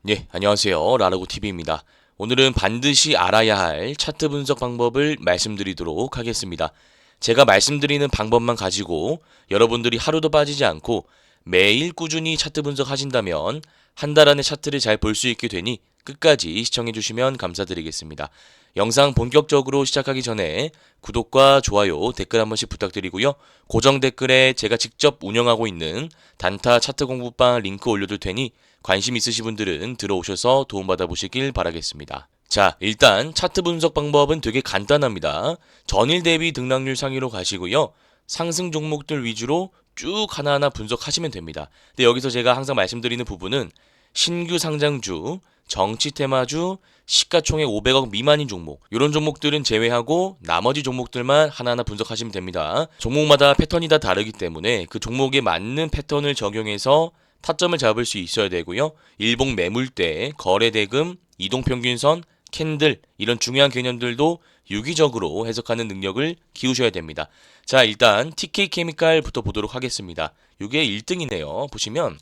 네, 안녕하세요. 라라고TV입니다. 오늘은 반드시 알아야 할 차트 분석 방법을 말씀드리도록 하겠습니다. 제가 말씀드리는 방법만 가지고 여러분들이 하루도 빠지지 않고 매일 꾸준히 차트 분석하신다면 한 달 안에 차트를 잘 볼 수 있게 되니 끝까지 시청해주시면 감사드리겠습니다. 영상 본격적으로 시작하기 전에 구독과 좋아요, 댓글 한 번씩 부탁드리고요. 고정 댓글에 제가 직접 운영하고 있는 단타 차트 공부방 링크 올려둘 테니 관심 있으신 분들은 들어오셔서 도움받아 보시길 바라겠습니다. 자, 일단 차트 분석 방법은 되게 간단합니다. 전일 대비 등락률 상위로 가시고요. 상승 종목들 위주로 쭉 하나하나 분석하시면 됩니다. 근데 여기서 제가 항상 말씀드리는 부분은 신규 상장주, 정치 테마주, 시가총액 500억 미만인 종목, 이런 종목들은 제외하고 나머지 종목들만 하나하나 분석하시면 됩니다. 종목마다 패턴이 다 다르기 때문에 그 종목에 맞는 패턴을 적용해서 타점을 잡을 수 있어야 되고요. 일봉 매물대, 거래대금, 이동평균선, 캔들 이런 중요한 개념들도 유기적으로 해석하는 능력을 기우셔야 됩니다. 자, 일단 TK케미칼부터 보도록 하겠습니다. 이게 1등이네요. 보시면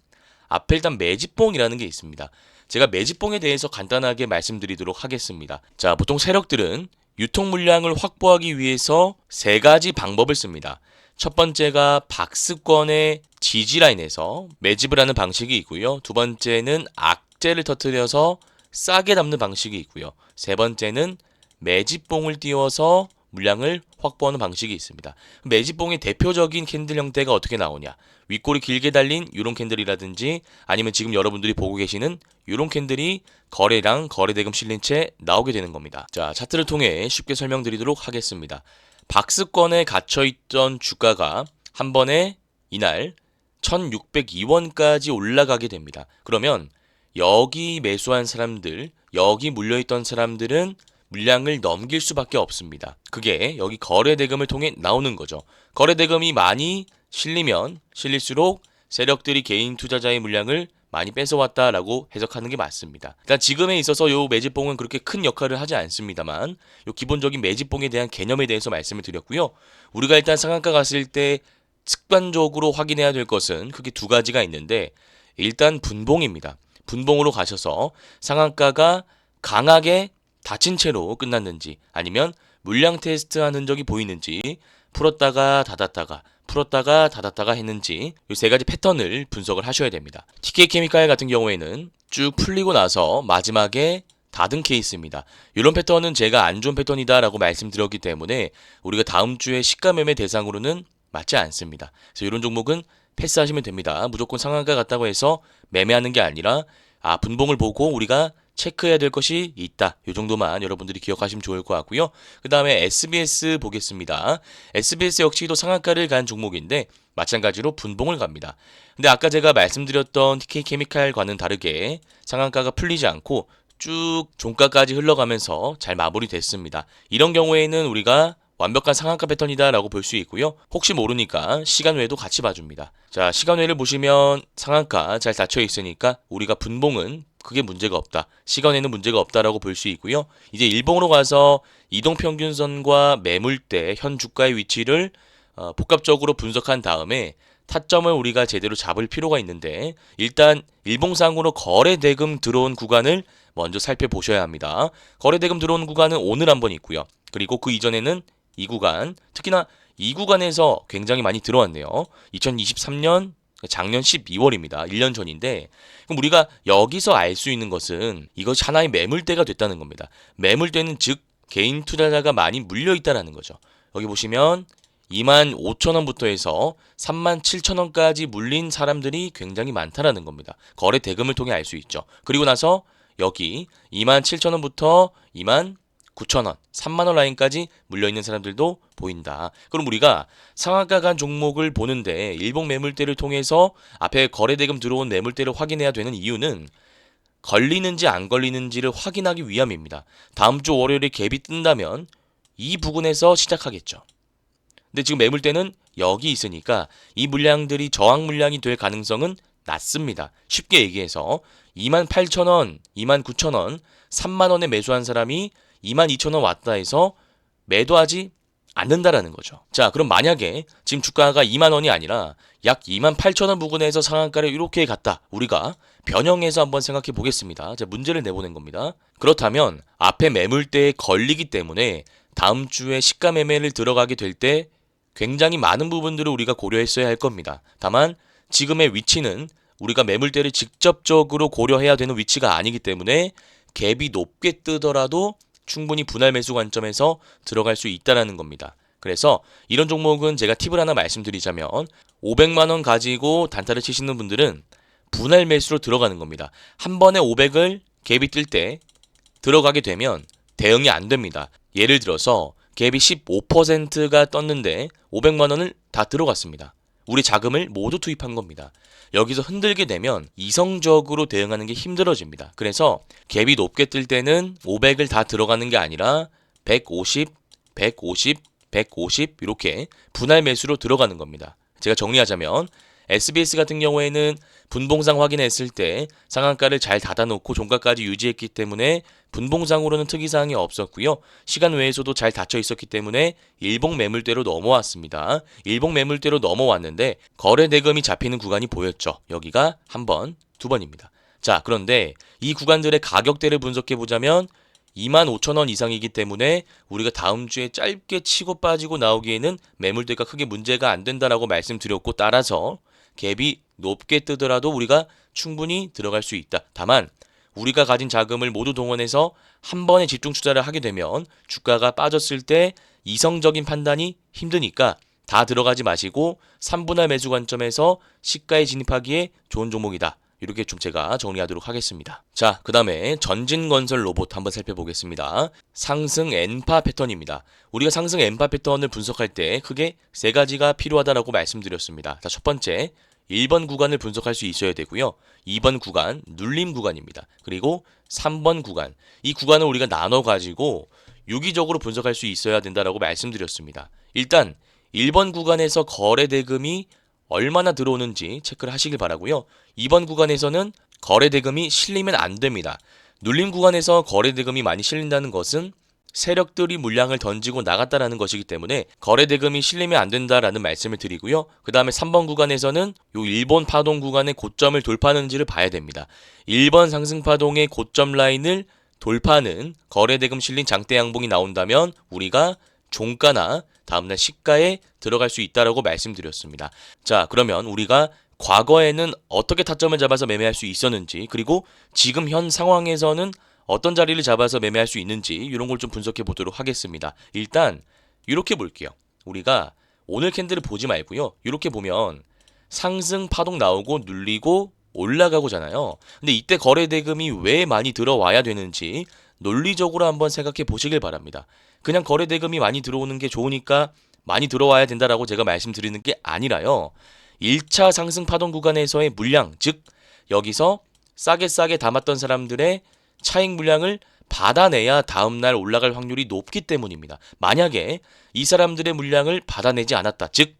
앞에 일단 매집봉이라는 게 있습니다. 제가 매집봉에 대해서 간단하게 말씀드리도록 하겠습니다. 자, 보통 세력들은 유통 물량을 확보하기 위해서 세 가지 방법을 씁니다. 첫 번째가 박스권의 지지라인에서 매집을 하는 방식이 있고요. 두 번째는 악재를 터뜨려서 싸게 담는 방식이 있고요. 세 번째는 매집봉을 띄워서 물량을 확보하는 방식이 있습니다. 매집봉의 대표적인 캔들 형태가 어떻게 나오냐? 윗골이 길게 달린 이런 캔들이라든지 아니면 지금 여러분들이 보고 계시는 이런 캔들이 거래량, 거래대금 실린 채 나오게 되는 겁니다. 자, 차트를 통해 쉽게 설명드리도록 하겠습니다. 박스권에 갇혀있던 주가가 한 번에 이날 1602원까지 올라가게 됩니다. 그러면 여기 매수한 사람들, 여기 물려있던 사람들은 물량을 넘길 수밖에 없습니다. 그게 여기 거래대금을 통해 나오는 거죠. 거래대금이 많이 실리면 실릴수록 세력들이 개인 투자자의 물량을 많이 뺏어왔다라고 해석하는 게 맞습니다. 일단 지금에 있어서 요 매집봉은 그렇게 큰 역할을 하지 않습니다만 요 기본적인 매집봉에 대한 개념에 대해서 말씀을 드렸고요. 우리가 일단 상한가 갔을 때 습관적으로 확인해야 될 것은 크게 두 가지가 있는데 일단 분봉입니다. 분봉으로 가셔서 상한가가 강하게 닫힌 채로 끝났는지 아니면 물량 테스트한 흔적이 보이는지 풀었다가 닫았다가 풀었다가 닫았다가 했는지 이 세 가지 패턴을 분석을 하셔야 됩니다. TK케미칼 같은 경우에는 쭉 풀리고 나서 마지막에 닫은 케이스입니다. 이런 패턴은 제가 안 좋은 패턴이다 라고 말씀드렸기 때문에 우리가 다음 주에 시가 매매 대상으로는 맞지 않습니다. 그래서 이런 종목은 패스하시면 됩니다. 무조건 상한가 같다고 해서 매매하는 게 아니라 분봉을 보고 우리가 체크해야 될 것이 있다. 이 정도만 여러분들이 기억하시면 좋을 것 같고요. 그 다음에 SBS 보겠습니다. SBS 역시도 상한가를 간 종목인데 마찬가지로 분봉을 갑니다. 근데 아까 제가 말씀드렸던 TK케미칼과는 다르게 상한가가 풀리지 않고 쭉 종가까지 흘러가면서 잘 마무리됐습니다. 이런 경우에는 우리가 완벽한 상한가 패턴이다 라고 볼 수 있고요. 혹시 모르니까 시간 외도 같이 봐줍니다. 자, 시간 외를 보시면 상한가 잘 닫혀 있으니까 우리가 분봉은 크게 문제가 없다. 시간에는 문제가 없다라고 볼 수 있고요. 이제 일봉으로 가서 이동평균선과 매물대, 현 주가의 위치를 복합적으로 분석한 다음에 타점을 우리가 제대로 잡을 필요가 있는데 일단 일봉상으로 거래대금 들어온 구간을 먼저 살펴보셔야 합니다. 거래대금 들어온 구간은 오늘 한번 있고요. 그리고 그 이전에는 이 구간, 특히나 이 구간에서 굉장히 많이 들어왔네요. 2023년 작년 12월입니다. 1년 전인데 그럼 우리가 여기서 알 수 있는 것은 이것이 하나의 매물대가 됐다는 겁니다. 매물대는 즉 개인 투자자가 많이 물려 있다라는 거죠. 여기 보시면 25,000원부터 해서 37,000원까지 물린 사람들이 굉장히 많다라는 겁니다. 거래 대금을 통해 알 수 있죠. 그리고 나서 여기 27,000원부터 29,000원, 3만원 라인까지 물려있는 사람들도 보인다. 그럼 우리가 상한가 간 종목을 보는데 일봉 매물대를 통해서 앞에 거래대금 들어온 매물대를 확인해야 되는 이유는 걸리는지 안 걸리는지를 확인하기 위함입니다. 다음 주 월요일에 갭이 뜬다면 이 부근에서 시작하겠죠. 근데 지금 매물대는 여기 있으니까 이 물량들이 저항 물량이 될 가능성은 낮습니다. 쉽게 얘기해서 28,000원, 29,000원, 3만원에 매수한 사람이 22,000원 왔다 해서 매도하지 않는다라는 거죠. 자, 그럼 만약에 지금 주가가 2만 원이 아니라 약 2만 8천 원 부근에서 상한가를 이렇게 갔다. 우리가 변형해서 한번 생각해 보겠습니다. 자, 문제를 내보낸 겁니다. 그렇다면 앞에 매물대에 걸리기 때문에 다음 주에 시가 매매를 들어가게 될 때 굉장히 많은 부분들을 우리가 고려했어야 할 겁니다. 다만 지금의 위치는 우리가 매물대를 직접적으로 고려해야 되는 위치가 아니기 때문에 갭이 높게 뜨더라도 충분히 분할 매수 관점에서 들어갈 수 있다는 겁니다. 그래서 이런 종목은 제가 팁을 하나 말씀드리자면 500만 원 가지고 단타를 치시는 분들은 분할 매수로 들어가는 겁니다. 한 번에 500을 갭이 뜰 때 들어가게 되면 대응이 안 됩니다. 예를 들어서 갭이 15%가 떴는데 500만 원을 다 들어갔습니다. 우리 자금을 모두 투입한 겁니다. 여기서 흔들게 되면 이성적으로 대응하는 게 힘들어집니다. 그래서 갭이 높게 뜰 때는 500을 다 들어가는 게 아니라 150, 150, 150 이렇게 분할 매수로 들어가는 겁니다. 제가 정리하자면 SBS 같은 경우에는 분봉상 확인했을 때 상한가를 잘 닫아놓고 종가까지 유지했기 때문에 분봉상으로는 특이사항이 없었고요. 시간 외에서도 잘 닫혀 있었기 때문에 일봉 매물대로 넘어왔습니다. 일봉 매물대로 넘어왔는데 거래 대금이 잡히는 구간이 보였죠. 여기가 한 번, 두 번입니다. 자, 그런데 이 구간들의 가격대를 분석해 보자면 25,000원 이상이기 때문에 우리가 다음 주에 짧게 치고 빠지고 나오기에는 매물대가 크게 문제가 안 된다라고 말씀드렸고, 따라서 갭이 높게 뜨더라도 우리가 충분히 들어갈 수 있다. 다만 우리가 가진 자금을 모두 동원해서 한 번에 집중 투자를 하게 되면 주가가 빠졌을 때 이성적인 판단이 힘드니까 다 들어가지 마시고 3분할 매수 관점에서 시가에 진입하기에 좋은 종목이다. 이렇게 좀 제가 정리하도록 하겠습니다. 자, 그 다음에 전진건설 로봇 한번 살펴보겠습니다. 상승 N파 패턴입니다. 우리가 상승 N파 패턴을 분석할 때 크게 세 가지가 필요하다라고 말씀드렸습니다. 자, 첫 번째 1번 구간을 분석할 수 있어야 되고요. 2번 구간 눌림 구간입니다. 그리고 3번 구간, 이 구간을 우리가 나눠가지고 유기적으로 분석할 수 있어야 된다라고 말씀드렸습니다. 일단 1번 구간에서 거래 대금이 얼마나 들어오는지 체크를 하시길 바라고요. 2번 구간에서는 거래 대금이 실리면 안 됩니다. 눌림 구간에서 거래 대금이 많이 실린다는 것은 세력들이 물량을 던지고 나갔다라는 것이기 때문에 거래 대금이 실리면 안 된다라는 말씀을 드리고요. 그 다음에 3번 구간에서는 요 일본 파동 구간의 고점을 돌파하는지를 봐야 됩니다. 1번 상승 파동의 고점 라인을 돌파하는 거래 대금 실린 장대 양봉이 나온다면 우리가 종가나 다음날 시가에 들어갈 수 있다라고 말씀드렸습니다. 자, 그러면 우리가 과거에는 어떻게 타점을 잡아서 매매할 수 있었는지, 그리고 지금 현 상황에서는 어떤 자리를 잡아서 매매할 수 있는지 이런 걸 좀 분석해 보도록 하겠습니다. 일단 이렇게 볼게요. 우리가 오늘 캔들을 보지 말고요. 이렇게 보면 상승 파동 나오고 눌리고 올라가고잖아요. 근데 이때 거래 대금이 왜 많이 들어와야 되는지 논리적으로 한번 생각해 보시길 바랍니다. 그냥 거래 대금이 많이 들어오는 게 좋으니까 많이 들어와야 된다라고 제가 말씀드리는 게 아니라요. 1차 상승 파동 구간에서의 물량, 즉 여기서 싸게 담았던 사람들의 차익 물량을 받아내야 다음날 올라갈 확률이 높기 때문입니다. 만약에 이 사람들의 물량을 받아내지 않았다, 즉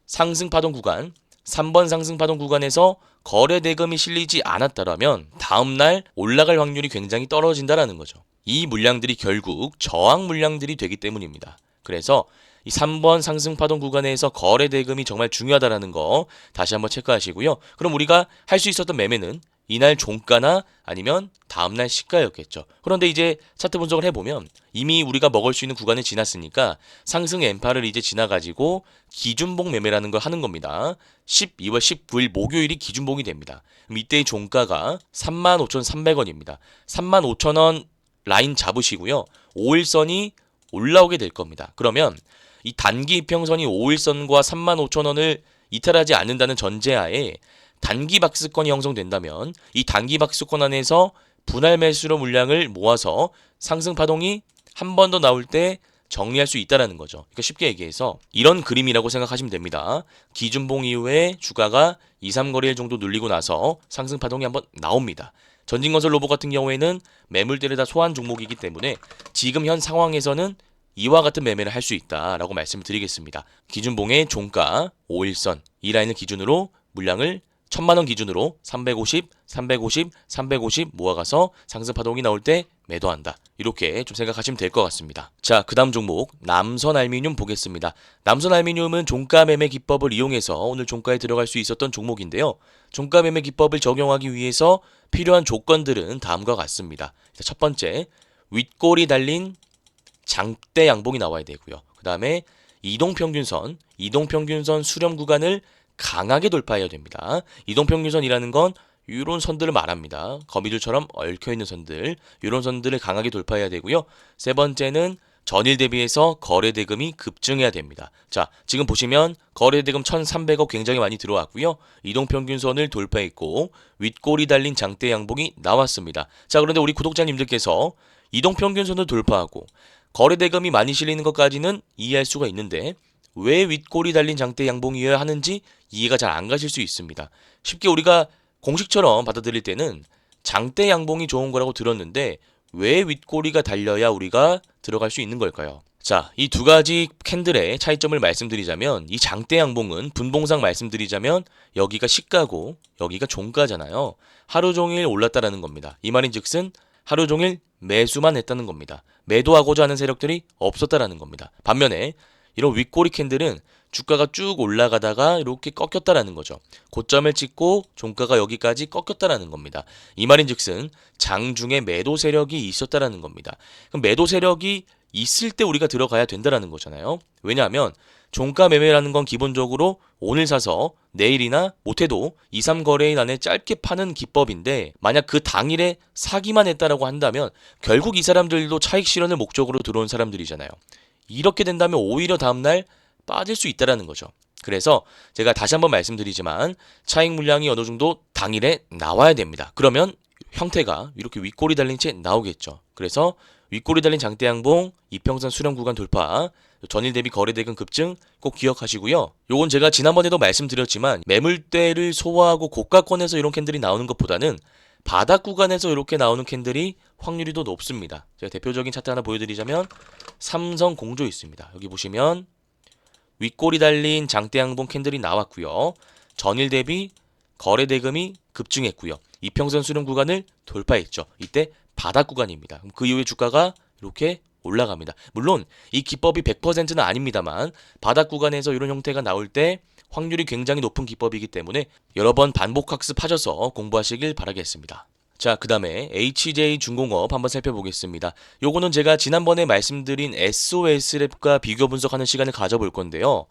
상승 파동 구간, 3번 상승 파동 구간에서 거래 대금이 실리지 않았다라면 다음날 올라갈 확률이 굉장히 떨어진다라는 거죠. 이 물량들이 결국 저항 물량들이 되기 때문입니다. 그래서 이 3번 상승 파동 구간에서 거래 대금이 정말 중요하다라는 거 다시 한번 체크하시고요. 그럼 우리가 할 수 있었던 매매는 이날 종가나 아니면 다음날 시가였겠죠. 그런데 이제 차트 분석을 해보면 이미 우리가 먹을 수 있는 구간을 지났으니까 상승 N파를 이제 지나가지고 기준봉 매매라는 걸 하는 겁니다. 12월 19일 목요일이 기준봉이 됩니다. 그럼 이때의 종가가 35,300원입니다. 35,000원 라인 잡으시고요. 5일선이 올라오게 될 겁니다. 그러면 이 단기 이평선이 5일선과 35,000원을 이탈하지 않는다는 전제하에 단기 박스권이 형성된다면 이 단기 박스권 안에서 분할 매수로 물량을 모아서 상승 파동이 한 번 더 나올 때 정리할 수 있다라는 거죠. 그러니까 쉽게 얘기해서 이런 그림이라고 생각하시면 됩니다. 기준봉 이후에 주가가 2, 3거래일 정도 눌리고 나서 상승 파동이 한번 나옵니다. 전진건설 로봇 같은 경우에는 매물대를 다 소화한 종목이기 때문에 지금 현 상황에서는 이와 같은 매매를 할 수 있다라고 말씀을 드리겠습니다. 기준봉의 종가 5일선 이 라인을 기준으로 물량을 1000만원 기준으로 350, 350, 350 모아가서 상승 파동이 나올 때 매도한다. 이렇게 좀 생각하시면 될 것 같습니다. 자, 그 다음 종목 남선알미늄 보겠습니다. 남선알미늄은 종가 매매 기법을 이용해서 오늘 종가에 들어갈 수 있었던 종목인데요. 종가 매매 기법을 적용하기 위해서 필요한 조건들은 다음과 같습니다. 첫 번째, 윗골이 달린 장대 양봉이 나와야 되고요. 그 다음에 이동평균선 수렴 구간을 강하게 돌파해야 됩니다. 이동평균선이라는 건 이런 선들을 말합니다. 거미줄처럼 얽혀있는 선들, 이런 선들을 강하게 돌파해야 되고요. 세 번째는 전일 대비해서 거래대금이 급증해야 됩니다. 자, 지금 보시면 거래대금 1,300억 굉장히 많이 들어왔고요. 이동평균선을 돌파했고 윗골이 달린 장대 양봉이 나왔습니다. 자, 그런데 우리 구독자님들께서 이동평균선을 돌파하고 거래대금이 많이 실리는 것까지는 이해할 수가 있는데 왜 윗골이 달린 장대 양봉이어야 하는지 이해가 잘 안 가실 수 있습니다. 쉽게 우리가 공식처럼 받아들일 때는 장대 양봉이 좋은 거라고 들었는데 왜 윗꼬리가 달려야 우리가 들어갈 수 있는 걸까요? 자, 이 두 가지 캔들의 차이점을 말씀드리자면 이 장대 양봉은 분봉상 말씀드리자면 여기가 시가고 여기가 종가잖아요. 하루 종일 올랐다라는 겁니다. 이 말인즉슨 하루 종일 매수만 했다는 겁니다. 매도하고자 하는 세력들이 없었다라는 겁니다. 반면에 이런 윗꼬리 캔들은 주가가 쭉 올라가다가 이렇게 꺾였다라는 거죠. 고점을 찍고 종가가 여기까지 꺾였다라는 겁니다. 이 말인즉슨 장중에 매도 세력이 있었다라는 겁니다. 그럼 매도 세력이 있을 때 우리가 들어가야 된다라는 거잖아요. 왜냐하면 종가 매매라는 건 기본적으로 오늘 사서 내일이나 못해도 2, 3거래일 안에 짧게 파는 기법인데 만약 그 당일에 사기만 했다라고 한다면 결국 이 사람들도 차익 실현을 목적으로 들어온 사람들이잖아요. 이렇게 된다면 오히려 다음날 빠질 수 있다라는 거죠. 그래서 제가 다시 한번 말씀드리지만 차익 물량이 어느 정도 당일에 나와야 됩니다. 그러면 형태가 이렇게 윗골이 달린 채 나오겠죠. 그래서 윗골이 달린 장대 양봉, 이평선 수렴 구간 돌파, 전일 대비 거래대금 급증 꼭 기억하시고요. 요건 제가 지난번에도 말씀드렸지만 매물대를 소화하고 고가권에서 이런 캔들이 나오는 것보다는 바닥 구간에서 이렇게 나오는 캔들이 확률이 더 높습니다. 제가 대표적인 차트 하나 보여드리자면 삼성공조 있습니다. 여기 보시면 윗골이 달린 장대 양봉 캔들이 나왔고요. 전일 대비 거래대금이 급증했고요. 이평선 수렴 구간을 돌파했죠. 이때 바닥 구간입니다. 그 이후에 주가가 이렇게 올라갑니다. 물론 이 기법이 100%는 아닙니다만 바닥 구간에서 이런 형태가 나올 때 확률이 굉장히 높은 기법이기 때문에 여러 번 반복 학습하셔서 공부하시길 바라겠습니다. 자, 그 다음에 HJ중공업 한번 살펴보겠습니다. 요거는 제가 지난번에 말씀드린 SOS랩과 비교 분석하는 시간을 가져볼 건데요.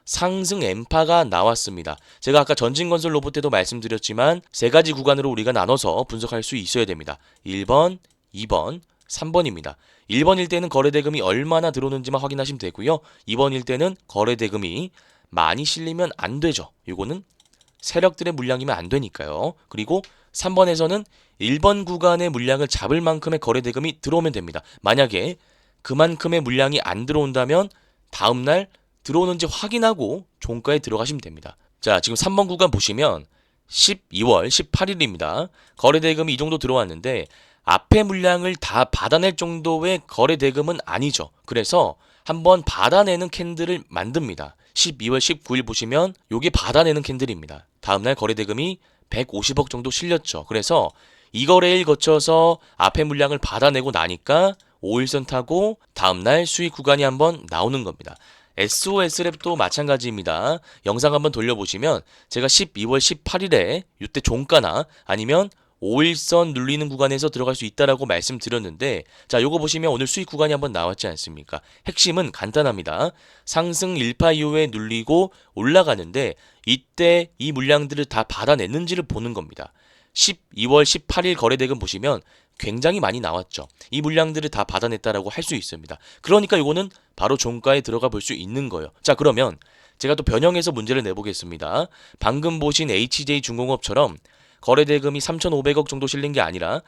상승 N파가 나왔습니다. 제가 아까 전진건설 로봇 때도 말씀드렸지만 세 가지 구간으로 우리가 나눠서 분석할 수 있어야 됩니다. 1번, 2번, 3번입니다. 1번일 때는 거래대금이 얼마나 들어오는지만 확인하시면 되고요. 2번일 때는 거래대금이 많이 실리면 안 되죠. 이거는 세력들의 물량이면 안 되니까요. 그리고 3번에서는 1번 구간의 물량을 잡을 만큼의 거래대금이 들어오면 됩니다. 만약에 그만큼의 물량이 안 들어온다면 다음날 들어오는지 확인하고 종가에 들어가시면 됩니다. 자, 지금 3번 구간 보시면 12월 18일입니다. 거래대금이 이 정도 들어왔는데 앞에 물량을 다 받아낼 정도의 거래대금은 아니죠. 그래서 한번 받아내는 캔들을 만듭니다. 12월 19일 보시면 이게 받아내는 캔들입니다. 다음날 거래대금이 150억 정도 실렸죠. 그래서 이 거래일 거쳐서 앞에 물량을 받아내고 나니까 5일선 타고 다음날 수익 구간이 한번 나오는 겁니다. SOS랩도 마찬가지입니다. 영상 한번 돌려보시면 제가 12월 18일에 이때 종가나 아니면 5일선 눌리는 구간에서 들어갈 수 있다라고 말씀드렸는데 자, 요거 보시면 오늘 수익 구간이 한번 나왔지 않습니까? 핵심은 간단합니다. 상승 1파 이후에 눌리고 올라가는데 이때 이 물량들을 다 받아냈는지를 보는 겁니다. 12월 18일 거래대금 보시면 굉장히 많이 나왔죠. 이 물량들을 다 받아냈다라고 할 수 있습니다. 그러니까 이거는 바로 종가에 들어가 볼 수 있는 거예요. 자, 그러면 제가 또 변형해서 문제를 내보겠습니다. 방금 보신 HJ중공업처럼 거래대금이 3,500억 정도 실린 게 아니라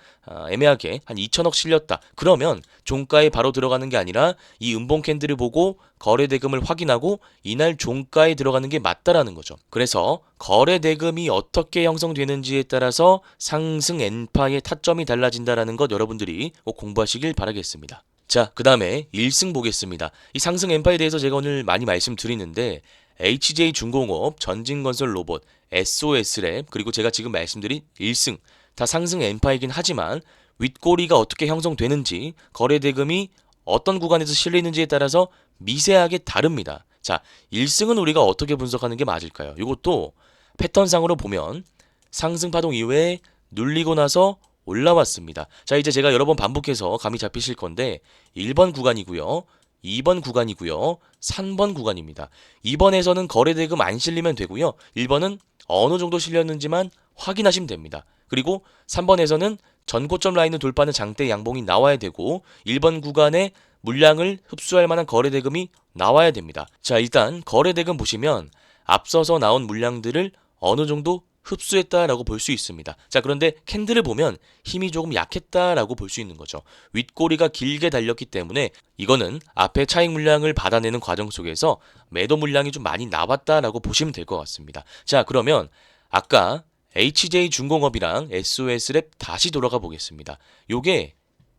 애매하게 한 2,000억 실렸다. 그러면 종가에 바로 들어가는 게 아니라 이 음봉 캔들을 보고 거래대금을 확인하고 이날 종가에 들어가는 게 맞다라는 거죠. 그래서 거래대금이 어떻게 형성되는지에 따라서 상승 N파의 타점이 달라진다라는 것 여러분들이 꼭 공부하시길 바라겠습니다. 자, 그 다음에 1승 보겠습니다. 이 상승 N파에 대해서 제가 오늘 많이 말씀드리는데 HJ중공업, 전진건설 로봇, SOS랩 그리고 제가 지금 말씀드린 1승 다 상승 N파이긴 하지만 윗꼬리가 어떻게 형성되는지, 거래 대금이 어떤 구간에서 실리는지에 따라서 미세하게 다릅니다. 자, 1승은 우리가 어떻게 분석하는 게 맞을까요? 이것도 패턴상으로 보면 상승 파동 이후에 눌리고 나서 올라왔습니다. 자, 이제 제가 여러 번 반복해서 감이 잡히실 건데 1번 구간이고요. 2번 구간이고요. 3번 구간입니다. 2번에서는 거래 대금 안 실리면 되고요. 1번은 어느 정도 실렸는지만 확인하시면 됩니다. 그리고 3번에서는 전고점 라인을 돌파하는 장대 양봉이 나와야 되고 1번 구간에 물량을 흡수할 만한 거래 대금이 나와야 됩니다. 자, 일단 거래 대금 보시면 앞서서 나온 물량들을 어느 정도 흡수했다라고 볼 수 있습니다. 자, 그런데 캔들을 보면 힘이 조금 약했다라고 볼 수 있는 거죠. 윗꼬리가 길게 달렸기 때문에 이거는 앞에 차익 물량을 받아내는 과정 속에서 매도 물량이 좀 많이 나왔다라고 보시면 될 것 같습니다. 자, 그러면 아까 HJ중공업이랑 SOS랩 다시 돌아가 보겠습니다. 요게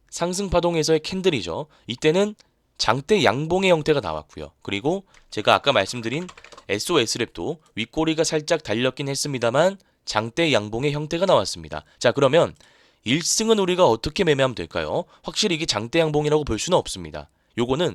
상승 파동에서의 캔들이죠. 이때는 장대 양봉의 형태가 나왔고요. 그리고 제가 아까 말씀드린 SOS랩도 윗꼬리가 살짝 달렸긴 했습니다만 장대 양봉의 형태가 나왔습니다. 자, 그러면 1승은 우리가 어떻게 매매하면 될까요? 확실히 이게 장대 양봉이라고 볼 수는 없습니다. 요거는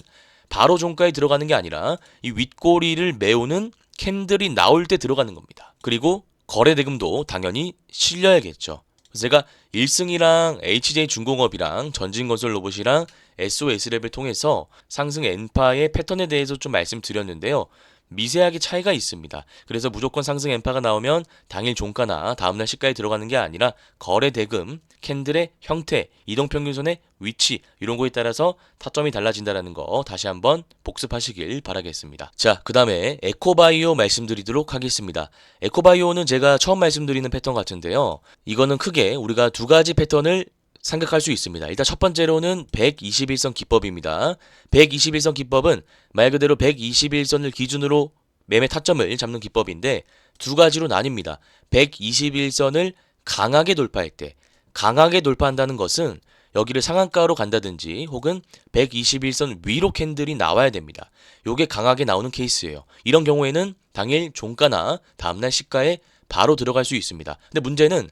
바로 종가에 들어가는 게 아니라 이 윗꼬리를 메우는 캔들이 나올 때 들어가는 겁니다. 그리고 거래 대금도 당연히 실려야겠죠. 제가 1승이랑 HJ중공업이랑 전진건설로봇이랑 SOS랩을 통해서 상승 N파의 패턴에 대해서 좀 말씀드렸는데요. 미세하게 차이가 있습니다. 그래서 무조건 상승 N파가 나오면 당일 종가나 다음날 시가에 들어가는 게 아니라 거래 대금, 캔들의 형태, 이동평균선의 위치 이런 거에 따라서 타점이 달라진다는 거 다시 한번 복습하시길 바라겠습니다. 자, 그 다음에 에코바이오 말씀드리도록 하겠습니다. 에코바이오는 제가 처음 말씀드리는 패턴 같은데요. 이거는 크게 우리가 두 가지 패턴을 생각할 수 있습니다. 일단 첫 번째로는 121선 기법입니다. 121선 기법은 말 그대로 121선을 기준으로 매매 타점을 잡는 기법인데 두 가지로 나뉩니다. 121선을 강하게 돌파할 때, 강하게 돌파한다는 것은 여기를 상한가로 간다든지 혹은 121선 위로 캔들이 나와야 됩니다. 요게 강하게 나오는 케이스예요. 이런 경우에는 당일 종가나 다음날 시가에 바로 들어갈 수 있습니다. 근데 문제는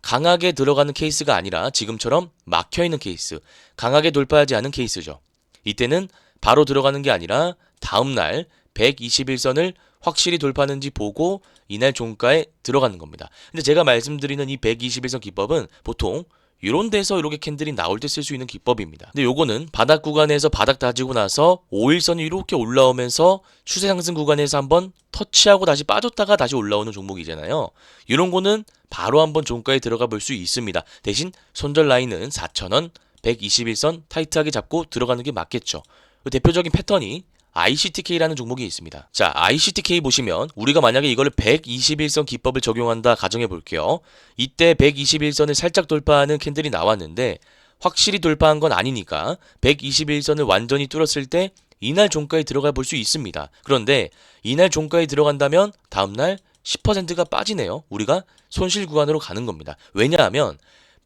강하게 들어가는 케이스가 아니라 지금처럼 막혀있는 케이스, 강하게 돌파하지 않은 케이스죠. 이때는 바로 들어가는 게 아니라 다음날 121선을 확실히 돌파하는지 보고 이날 종가에 들어가는 겁니다. 근데 제가 말씀드리는 이 121선 기법은 보통 이런 데서 이렇게 캔들이 나올 때 쓸 수 있는 기법입니다. 근데 요거는 바닥 구간에서 바닥 다지고 나서 5일선이 이렇게 올라오면서 추세 상승 구간에서 한번 터치하고 다시 빠졌다가 다시 올라오는 종목이잖아요. 이런 거는 바로 한번 종가에 들어가 볼 수 있습니다. 대신 손절 라인은 4,000원, 121선 타이트하게 잡고 들어가는 게 맞겠죠. 대표적인 패턴이 ICTK라는 종목이 있습니다. 자, ICTK 보시면 우리가 만약에 이걸 121선 기법을 적용한다 가정해 볼게요. 이때 121선을 살짝 돌파하는 캔들이 나왔는데 확실히 돌파한 건 아니니까 121선을 완전히 뚫었을 때 이날 종가에 들어가 볼 수 있습니다. 그런데 이날 종가에 들어간다면 다음날 10%가 빠지네요. 우리가 손실 구간으로 가는 겁니다. 왜냐하면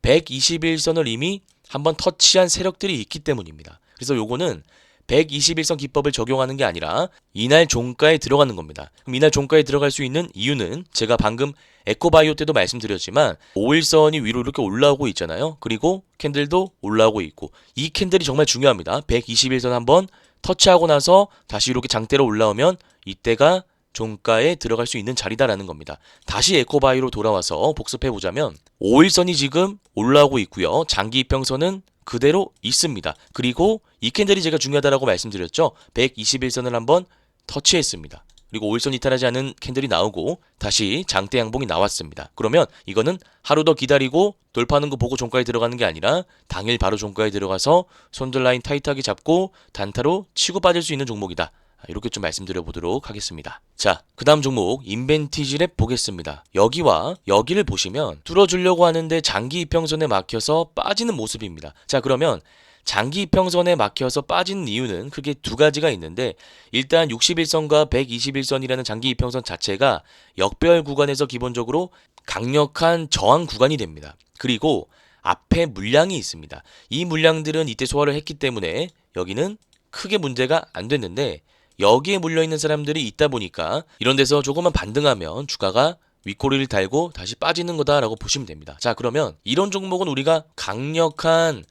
121선을 이미 한번 터치한 세력들이 있기 때문입니다. 그래서 요거는 121선 기법을 적용하는 게 아니라 이날 종가에 들어가는 겁니다. 그럼 이날 종가에 들어갈 수 있는 이유는 제가 방금 에코바이오 때도 말씀드렸지만 5일선이 위로 이렇게 올라오고 있잖아요. 그리고 캔들도 올라오고 있고 이 캔들이 정말 중요합니다. 121선 한번 터치하고 나서 다시 이렇게 장대로 올라오면 이때가 종가에 들어갈 수 있는 자리다라는 겁니다. 다시 에코바이오로 돌아와서 복습해보자면 5일선이 지금 올라오고 있고요. 장기 이평선은 그대로 있습니다. 그리고 이 캔들이 제가 중요하다라고 말씀드렸죠. 121선을 한번 터치했습니다. 그리고 5일선 이탈하지 않은 캔들이 나오고 다시 장대 양봉이 나왔습니다. 그러면 이거는 하루 더 기다리고 돌파하는 거 보고 종가에 들어가는 게 아니라 당일 바로 종가에 들어가서 손절 라인 타이트하게 잡고 단타로 치고 빠질 수 있는 종목이다. 이렇게 좀 말씀드려 보도록 하겠습니다. 자, 그 다음 종목 인벤티지랩 보겠습니다. 여기와 여기를 보시면 뚫어주려고 하는데 장기 이평선에 막혀서 빠지는 모습입니다. 자, 그러면 장기 이평선에 막혀서 빠지는 이유는 크게 두 가지가 있는데 일단 61선과 121선이라는 장기 이평선 자체가 역배열 구간에서 기본적으로 강력한 저항 구간이 됩니다. 그리고 앞에 물량이 있습니다. 이 물량들은 이때 소화를 했기 때문에 여기는 크게 문제가 안 됐는데 여기에 물려있는 사람들이 있다 보니까 이런 데서 조금만 반등하면 주가가 윗꼬리를 달고 다시 빠지는 거다라고 보시면 됩니다. 자, 그러면 이런 종목은 우리가 강력한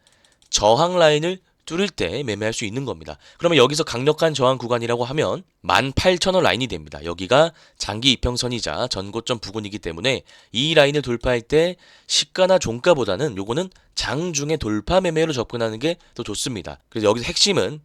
저항 라인을 뚫을 때 매매할 수 있는 겁니다. 그러면 여기서 강력한 저항 구간이라고 하면 18,000원 라인이 됩니다. 여기가 장기 이평선이자 전고점 부근이기 때문에 이 라인을 돌파할 때 시가나 종가보다는 요거는 장중의 돌파 매매로 접근하는 게 더 좋습니다. 그래서 여기서 핵심은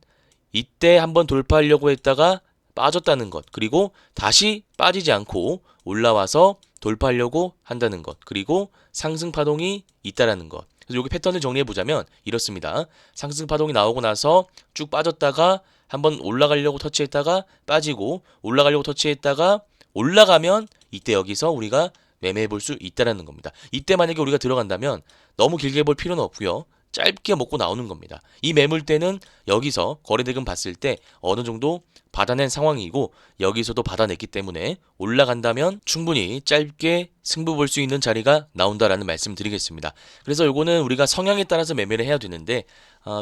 이때 한번 돌파하려고 했다가 빠졌다는 것, 그리고 다시 빠지지 않고 올라와서 돌파하려고 한다는 것, 그리고 상승 파동이 있다라는 것. 그래서 여기 패턴을 정리해 보자면 이렇습니다. 상승 파동이 나오고 나서 쭉 빠졌다가 한번 올라가려고 터치했다가 빠지고, 올라가려고 터치했다가 올라가면 이때 여기서 우리가 매매해 볼 수 있다라는 겁니다. 이때 만약에 우리가 들어간다면 너무 길게 볼 필요는 없고요. 짧게 먹고 나오는 겁니다. 이 매물대는 여기서 거래대금 봤을 때 어느 정도 받아낸 상황이고, 여기서도 받아냈기 때문에 올라간다면 충분히 짧게 승부 볼 수 있는 자리가 나온다라는 말씀 드리겠습니다. 그래서 요거는 우리가 성향에 따라서 매매를 해야 되는데,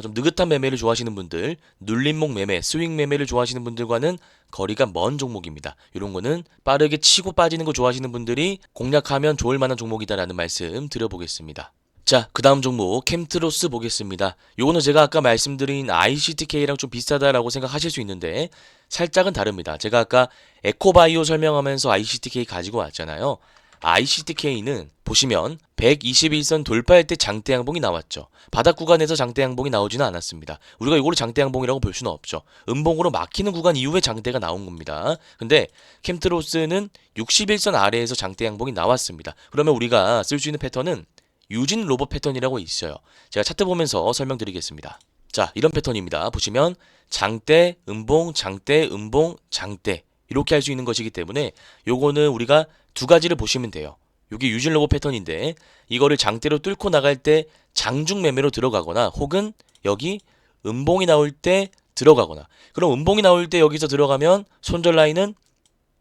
좀 느긋한 매매를 좋아하시는 분들, 눌림목 매매, 스윙 매매를 좋아하시는 분들과는 거리가 먼 종목입니다. 이런 거는 빠르게 치고 빠지는 거 좋아하시는 분들이 공략하면 좋을 만한 종목이다라는 말씀 드려보겠습니다. 자, 그 다음 종목 캠트로스 보겠습니다. 요거는 제가 아까 말씀드린 ICTK랑 좀 비슷하다라고 생각하실 수 있는데 살짝은 다릅니다. 제가 아까 에코바이오 설명하면서 ICTK 가지고 왔잖아요. ICTK는 보시면 121선 돌파할 때 장대 양봉이 나왔죠. 바닥 구간에서 장대 양봉이 나오지는 않았습니다. 우리가 이거를 장대 양봉이라고 볼 수는 없죠. 음봉으로 막히는 구간 이후에 장대가 나온 겁니다. 근데 캠트로스는 61선 아래에서 장대 양봉이 나왔습니다. 그러면 우리가 쓸 수 있는 패턴은 유진 로봇 패턴이라고 있어요. 제가 차트 보면서 설명드리겠습니다. 자, 이런 패턴입니다. 보시면 장대, 음봉, 장대, 음봉, 장대 이렇게 할 수 있는 것이기 때문에 요거는 우리가 두 가지를 보시면 돼요. 요게 유진 로봇 패턴인데 이거를 장대로 뚫고 나갈 때 장중 매매로 들어가거나, 혹은 여기 음봉이 나올 때 들어가거나. 그럼 음봉이 나올 때 여기서 들어가면 손절 라인은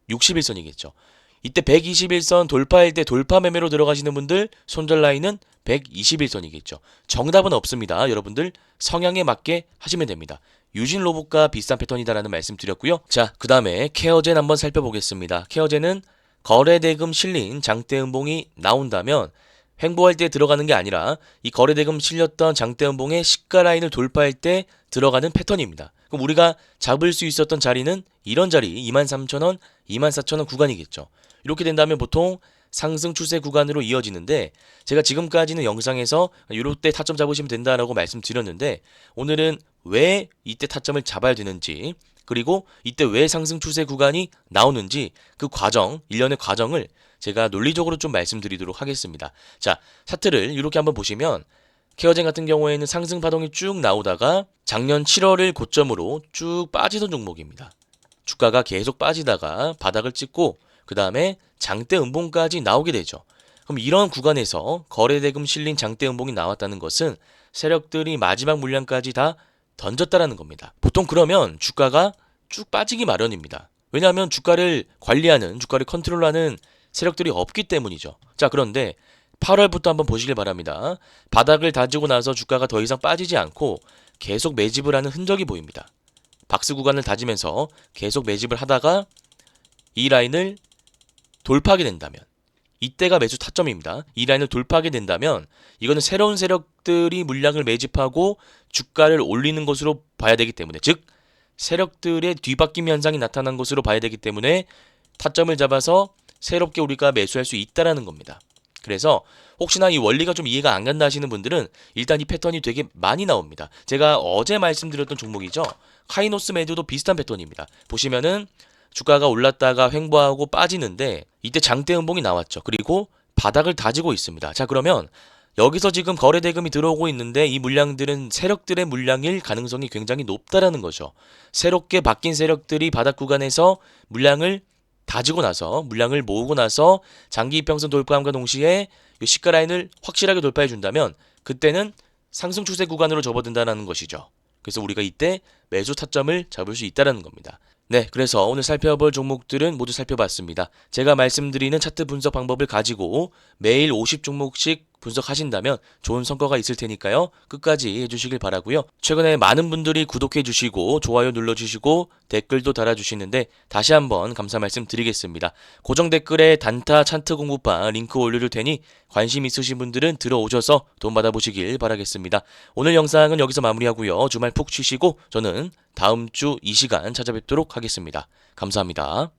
61선이겠죠. 이때 121선 돌파할 때 돌파 매매로 들어가시는 분들 손절 라인은 121선이겠죠. 정답은 없습니다. 여러분들 성향에 맞게 하시면 됩니다. 유진 로봇과 비슷한 패턴이다라는 말씀 드렸고요. 자, 그 다음에 케어젠 한번 살펴보겠습니다. 케어젠은 거래대금 실린 장대 음봉이 나온다면 횡보할 때 들어가는 게 아니라 이 거래대금 실렸던 장대 음봉의 시가 라인을 돌파할 때 들어가는 패턴입니다. 그럼 우리가 잡을 수 있었던 자리는 이런 자리 23,000원, 24,000원 구간이겠죠. 이렇게 된다면 보통 상승 추세 구간으로 이어지는데, 제가 지금까지는 영상에서 이럴 때 타점 잡으시면 된다라고 말씀드렸는데, 오늘은 왜 이때 타점을 잡아야 되는지, 그리고 이때 왜 상승 추세 구간이 나오는지 그 과정, 일련의 과정을 제가 논리적으로 좀 말씀드리도록 하겠습니다. 자, 차트를 이렇게 한번 보시면 케어젠 같은 경우에는 상승 파동이 쭉 나오다가 작년 7월을 고점으로 쭉 빠지던 종목입니다. 주가가 계속 빠지다가 바닥을 찍고 그 다음에 장대 음봉까지 나오게 되죠. 그럼 이런 구간에서 거래대금 실린 장대 음봉이 나왔다는 것은 세력들이 마지막 물량까지 다 던졌다라는 겁니다. 보통 그러면 주가가 쭉 빠지기 마련입니다. 왜냐하면 주가를 관리하는, 주가를 컨트롤하는 세력들이 없기 때문이죠. 자, 그런데 8월부터 한번 보시길 바랍니다. 바닥을 다지고 나서 주가가 더 이상 빠지지 않고 계속 매집을 하는 흔적이 보입니다. 박스 구간을 다지면서 계속 매집을 하다가 이 라인을 돌파하게 된다면, 이때가 매수 타점입니다. 이 라인을 돌파하게 된다면 이거는 새로운 세력들이 물량을 매집하고 주가를 올리는 것으로 봐야 되기 때문에, 즉 세력들의 뒤바뀜 현상이 나타난 것으로 봐야 되기 때문에 타점을 잡아서 새롭게 우리가 매수할 수 있다라는 겁니다. 그래서 혹시나 이 원리가 좀 이해가 안 간다 하시는 분들은 일단 이 패턴이 되게 많이 나옵니다. 제가 어제 말씀드렸던 종목이죠. 카이노스 매도도 비슷한 패턴입니다. 보시면은 주가가 올랐다가 횡보하고 빠지는데 이때 장대 음봉이 나왔죠. 그리고 바닥을 다지고 있습니다. 자, 그러면 여기서 지금 거래대금이 들어오고 있는데 이 물량들은 세력들의 물량일 가능성이 굉장히 높다라는 거죠. 새롭게 바뀐 세력들이 바닥 구간에서 물량을 다지고 나서, 물량을 모으고 나서 장기 이평선 돌파함과 동시에 이 시가 라인을 확실하게 돌파해 준다면 그때는 상승 추세 구간으로 접어든다는 것이죠. 그래서 우리가 이때 매수 타점을 잡을 수 있다는 겁니다. 네, 그래서 오늘 살펴볼 종목들은 모두 살펴봤습니다. 제가 말씀드리는 차트 분석 방법을 가지고 매일 50종목씩 분석하신다면 좋은 성과가 있을 테니까요. 끝까지 해주시길 바라고요. 최근에 많은 분들이 구독해주시고 좋아요 눌러주시고 댓글도 달아주시는데 다시 한번 감사 말씀 드리겠습니다. 고정 댓글에 단타 차트 공부방 링크 올려둘 테니 관심 있으신 분들은 들어오셔서 돈 받아보시길 바라겠습니다. 오늘 영상은 여기서 마무리하고요. 주말 푹 쉬시고 저는 다음 주 이 시간 찾아뵙도록 하겠습니다. 감사합니다.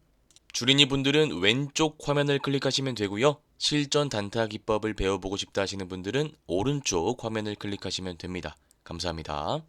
주린이 분들은 왼쪽 화면을 클릭하시면 되고요. 실전 단타 기법을 배워보고 싶다 하시는 분들은 오른쪽 화면을 클릭하시면 됩니다. 감사합니다.